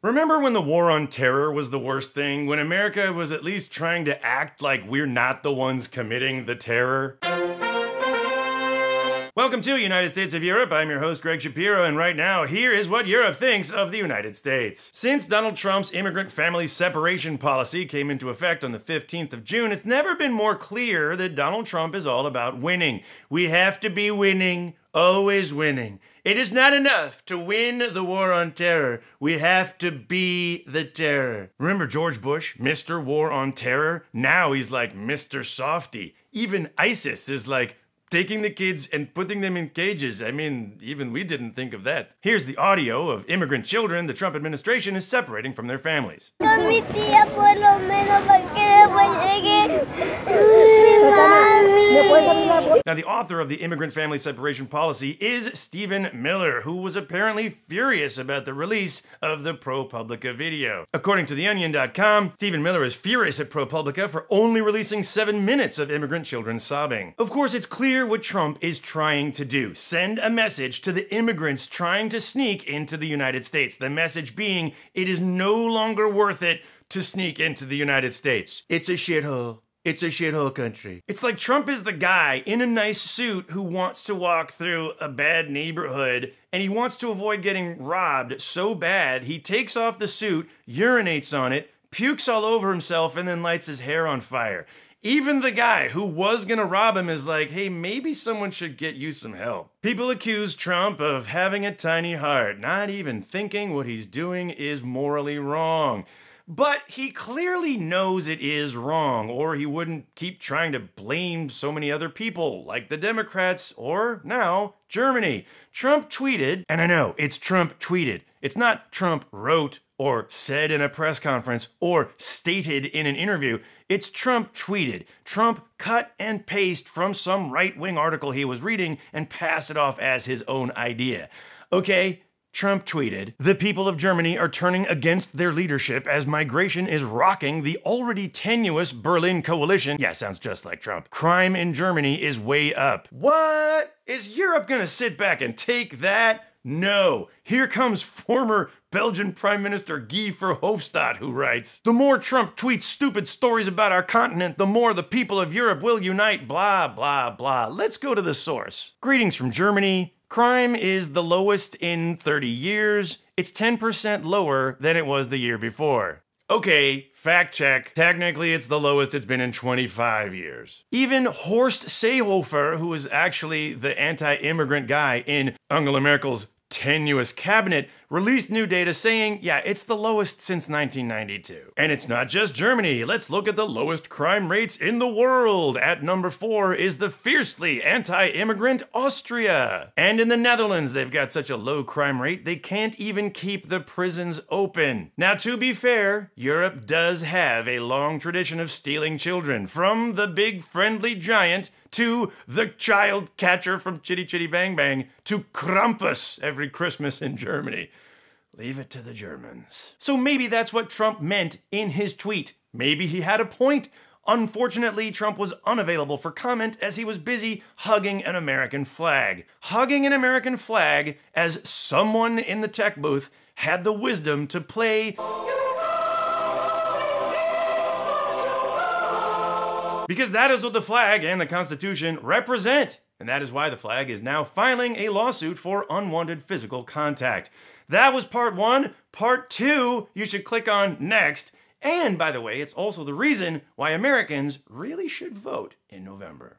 Remember when the war on terror was the worst thing? When America was at least trying to act like we're not the ones committing the terror? Welcome to United States of Europe. I'm your host, Greg Shapiro, and right now, here is what Europe thinks of the United States. Since Donald Trump's immigrant family separation policy came into effect on the 15th of June, it's never been more clear that Donald Trump is all about winning. We have to be winning, always winning. It is not enough to win the war on terror. We have to be the terror. Remember George Bush, Mr. War on Terror? Now he's like Mr. Softy. Even ISIS is like taking the kids and putting them in cages. I mean, even we didn't think of that. Here's the audio of immigrant children the Trump administration is separating from their families. Now, the author of the immigrant family separation policy is Stephen Miller, who was apparently furious about the release of the ProPublica video. According to TheOnion.com, Stephen Miller is furious at ProPublica for only releasing 7 minutes of immigrant children sobbing. Of course, it's clear what Trump is trying to do. Send a message to the immigrants trying to sneak into the United States. The message being, it is no longer worth it to sneak into the United States. It's a shithole. It's a shithole country. It's like Trump is the guy in a nice suit who wants to walk through a bad neighborhood and he wants to avoid getting robbed so bad he takes off the suit, urinates on it, pukes all over himself, and then lights his hair on fire. Even the guy who was gonna rob him is like, hey, maybe someone should get you some help. People accuse Trump of having a tiny heart, not even thinking what he's doing is morally wrong. But he clearly knows it is wrong, or he wouldn't keep trying to blame so many other people, like the Democrats, or now, Germany. Trump tweeted, and I know, it's Trump tweeted. It's not Trump wrote, or said in a press conference, or stated in an interview. It's Trump tweeted. Trump cut and pasted from some right-wing article he was reading and passed it off as his own idea. Okay? Trump tweeted, "The people of Germany are turning against their leadership as migration is rocking the already tenuous Berlin coalition." Yeah, sounds just like Trump. "Crime in Germany is way up." What? Is Europe gonna sit back and take that? No. Here comes former Belgian Prime Minister Guy Verhofstadt, who writes, "The more Trump tweets stupid stories about our continent, the more the people of Europe will unite, blah, blah, blah." Let's go to the source. Greetings from Germany. Crime is the lowest in 30 years. It's 10% lower than it was the year before. Okay, fact check. Technically, it's the lowest it's been in 25 years. Even Horst Seehofer, who is actually the anti-immigrant guy in Angela Merkel's tenuous cabinet, released new data saying, yeah, it's the lowest since 1992. And it's not just Germany. Let's look at the lowest crime rates in the world. At number 4 is the fiercely anti-immigrant Austria. And in the Netherlands, they've got such a low crime rate, they can't even keep the prisons open. Now, to be fair, Europe does have a long tradition of stealing children, from the big friendly giant to the child catcher from Chitty Chitty Bang Bang to Krampus every Christmas in Germany. Leave it to the Germans. So maybe that's what Trump meant in his tweet. Maybe he had a point. Unfortunately, Trump was unavailable for comment as he was busy hugging an American flag. Hugging an American flag as someone in the tech booth had the wisdom to play because that is what the flag and the Constitution represent. And that is why the flag is now filing a lawsuit for unwanted physical contact. That was part 1. Part 2, you should click on next. And by the way, it's also the reason why Americans really should vote in November.